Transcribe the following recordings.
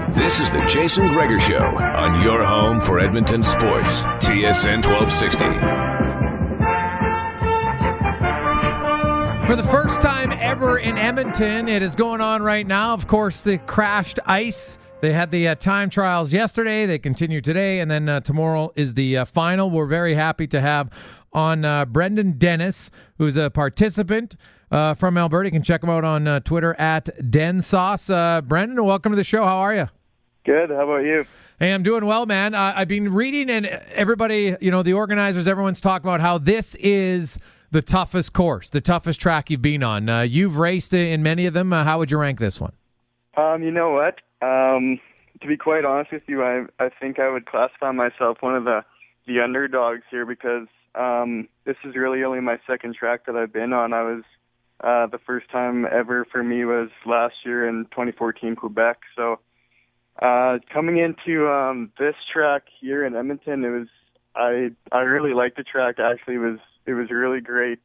This is the Jason Gregor Show on your home for Edmonton sports, TSN 1260. For the first time ever in Edmonton, it is going on right now. Of course, the crashed ice. They had the time trials yesterday. They continue today, and then tomorrow is the final. We're very happy to have on Brendan Dennis, who's a participant from Alberta. You can check him out on Twitter at DenSauce. Brendan, welcome to the show. How are you? Good. How about you? Hey, I'm doing well, man. I've been reading, and everybody, the organizers, everyone's talking about how this is the toughest course, the toughest track you've been on. You've raced in many of them. How would you rank this one? You know what? To be quite honest with you, I think I would classify myself one of the underdogs here because this is really only my second track that I've been on. I was the first time ever for me was last year in 2014 Quebec. So coming into this track here in Edmonton, I really liked the track. Actually, it was really great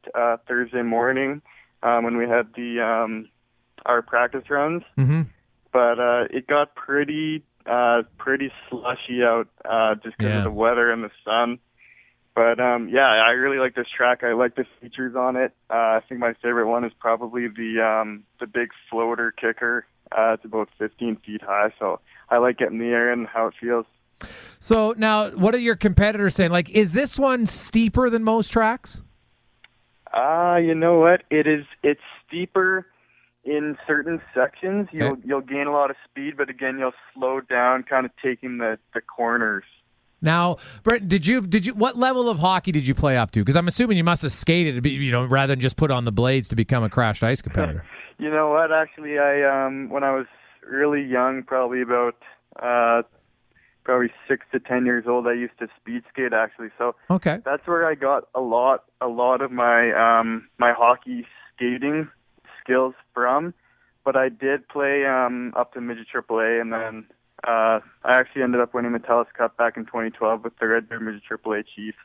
Thursday morning when we had our practice runs. Mm-hmm. But it got pretty slushy out just because of the weather and the sun. But I really like this track. I like the features on it. I think my favorite one is probably the big floater kicker. It's about 15 feet high, so I like getting in the air and how it feels. So now, what are your competitors saying? Like, is this one steeper than most tracks? You know what? It's steeper in certain sections. You'll gain a lot of speed, but again, you'll slow down, kind of taking the corners. Now, Brent, did you what level of hockey did you play up to? Because I'm assuming you must have skated, rather than just put on the blades to become a crashed ice competitor. You know what? Actually, I when I was really young, probably about 6 to 10 years old, I used to speed skate. Actually, so okay, that's where I got a lot of my my hockey skating skills from. But I did play up to midget AAA, and then I actually ended up winning the TELUS Cup back in 2012 with the Red Deer Midget AAA Chiefs.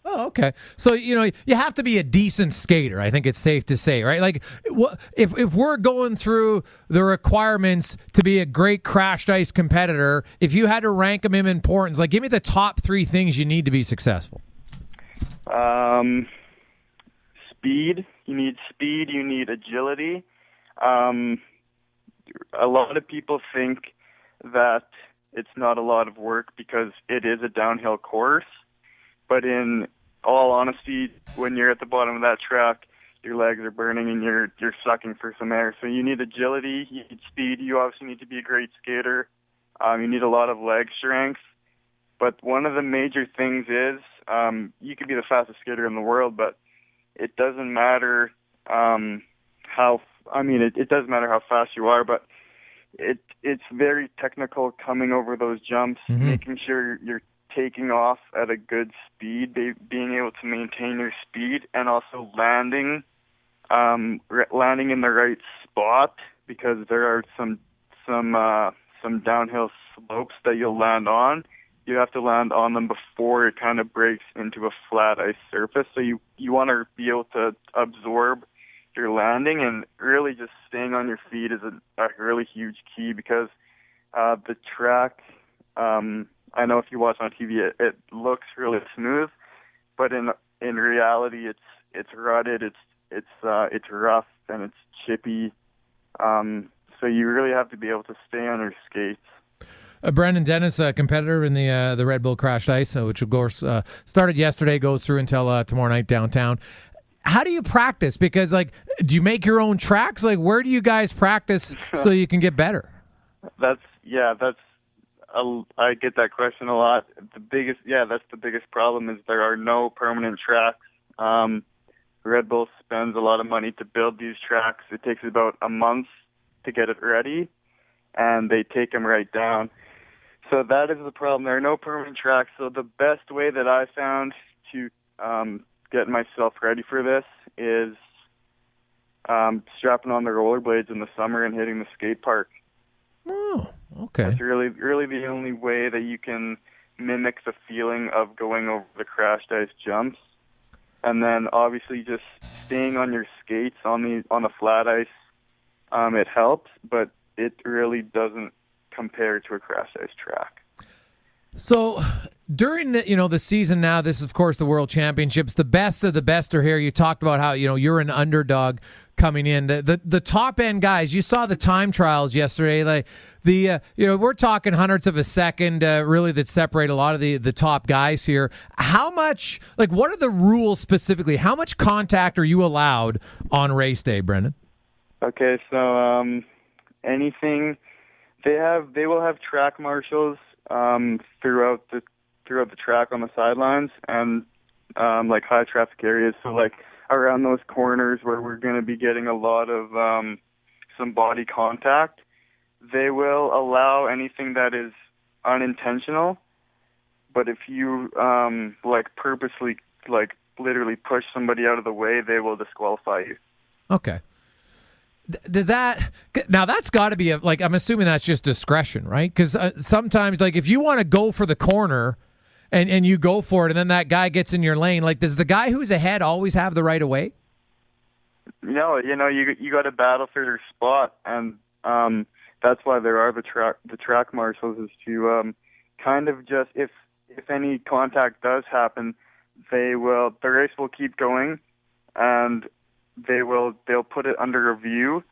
Oh, okay. So, you have to be a decent skater, I think it's safe to say, right? Like, if we're going through the requirements to be a great crashed ice competitor, if you had to rank them in importance, like, give me the top 3 things you need to be successful. Speed. You need speed. You need agility. A lot of people think that it's not a lot of work because it is a downhill course. But in all honesty, when you're at the bottom of that track, your legs are burning and you're sucking for some air. So you need agility, you need speed, you obviously need to be a great skater. You need a lot of leg strength. But one of the major things is you could be the fastest skater in the world, but it doesn't matter it does matter how fast you are, but it's very technical coming over those jumps, making sure you're taking off at a good speed, being able to maintain your speed, and also landing in the right spot, because there are some downhill slopes that you'll land on. You have to land on them before it kind of breaks into a flat ice surface. So you want to be able to absorb your landing, and really just staying on your feet is a really huge key, because the track, I know if you watch on TV, it looks really smooth, but in reality, it's rutted, it's rough, and it's chippy. So you really have to be able to stay on your skates. Brendan Dennis, a competitor in the Red Bull Crashed Ice, which of course started yesterday, goes through until tomorrow night downtown. How do you practice? Because, do you make your own tracks? Where do you guys practice so you can get better? I get that question a lot. That's the biggest problem, is there are no permanent tracks. Red Bull spends a lot of money to build these tracks. It takes about a month to get it ready, and they take them right down. So that is the problem. There are no permanent tracks. So the best way that I found to get myself ready for this is strapping on the rollerblades in the summer and hitting the skate park. Oh, okay. That's really the only way that you can mimic the feeling of going over the crashed ice jumps. And then obviously just staying on your skates on the flat ice, it helps, but it really doesn't compared to a crashed ice track. So during the season now, this is of course the World Championships. The best of the best are here. You talked about how you're an underdog coming in. The top end guys. You saw the time trials yesterday. Like we're talking hundredths of a second, really, that separate a lot of the top guys here. How much? Like, what are the rules specifically? How much contact are you allowed on race day, Brendan? Okay, so anything they will have track marshals throughout the track on the sidelines and like high traffic areas. So like around those corners where we're going to be getting a lot of some body contact, they will allow anything that is unintentional. But if you like purposely like literally push somebody out of the way, they will disqualify you. Okay. Does that now? That's got to be I'm assuming that's just discretion, right? Because sometimes, like, if you want to go for the corner and you go for it, and then that guy gets in your lane, like, does the guy who's ahead always have the right of way? No, you got to battle for your spot, and that's why there are the track marshals, is to kind of just if any contact does happen, the race will keep going, and they'll put it under review,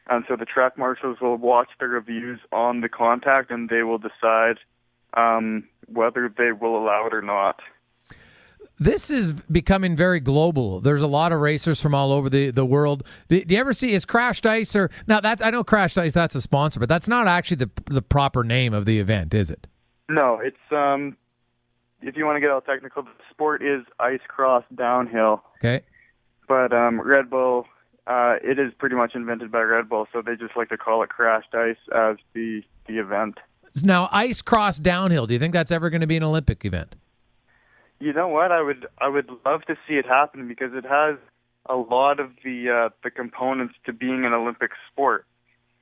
and so the track marshals will watch the reviews on the contact, and they will decide whether they will allow it or not. This is becoming very global. There's a lot of racers from all over the world. Do you ever see, is Crashed Ice, or now that I know Crashed Ice, that's a sponsor, but that's not actually the proper name of the event, is it? No, it's if you want to get all technical, the sport is ice cross downhill. Okay. But Red Bull, it is pretty much invented by Red Bull, so they just like to call it Crashed Ice as the event. Now, ice cross downhill, do you think that's ever going to be an Olympic event? You know what? I would love to see it happen, because it has a lot of the components to being an Olympic sport.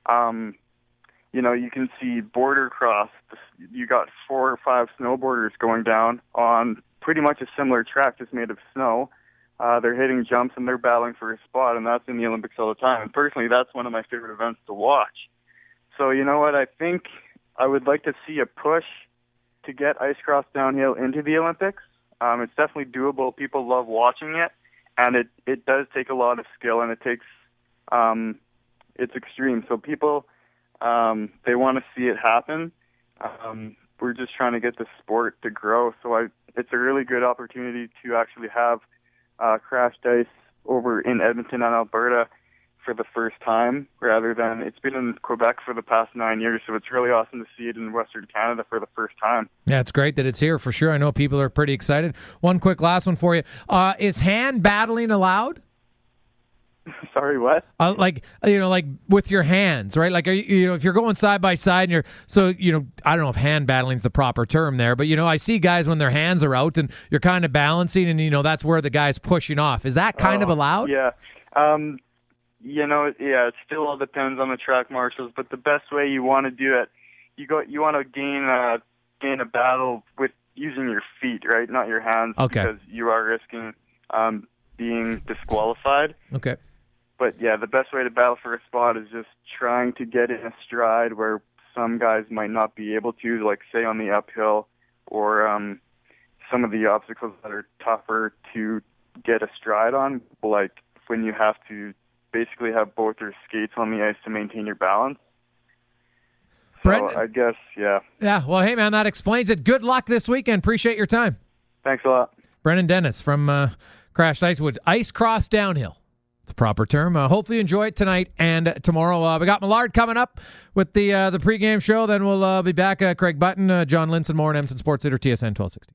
You can see border cross. You got 4 or 5 snowboarders going down on pretty much a similar track, just made of snow. They're hitting jumps and they're battling for a spot, and that's in the Olympics all the time. And personally, that's one of my favorite events to watch. So you know what? I think I would like to see a push to get ice cross downhill into the Olympics. It's definitely doable. People love watching it, and it does take a lot of skill, and it takes it's extreme. So people they want to see it happen. We're just trying to get the sport to grow. So it's a really good opportunity to actually have crashed ice over in Edmonton and Alberta for the first time, rather than it's been in Quebec for the past 9 years. So it's really awesome to see it in Western Canada for the first time. Yeah, it's great that it's here for sure. I know people are pretty excited. One quick last one for you. Is hand battling allowed? Sorry, what? Like with your hands, right? Like, are you, if you're going side by side and I don't know if hand battling is the proper term there, but I see guys when their hands are out and you're kind of balancing, and that's where the guy's pushing off. Is that kind of allowed? Yeah. It still all depends on the track marshals, but the best way you want to do it, you want to gain a battle with using your feet, right? Not your hands. Okay. Because you are risking being disqualified. Okay. But yeah, the best way to battle for a spot is just trying to get in a stride where some guys might not be able to, like say on the uphill or some of the obstacles that are tougher to get a stride on, like when you have to basically have both your skates on the ice to maintain your balance. Brendan, so I guess, yeah. Yeah, well, hey, man, that explains it. Good luck this weekend. Appreciate your time. Thanks a lot. Brendan Dennis from Crashed Ice Woods. Ice cross downhill. The proper term. Hopefully you enjoy it tonight and tomorrow. We got Millard coming up with the pregame show. Then we'll be back. Craig Button, John Linson, more on Edmonton Sports Leader, TSN 1260.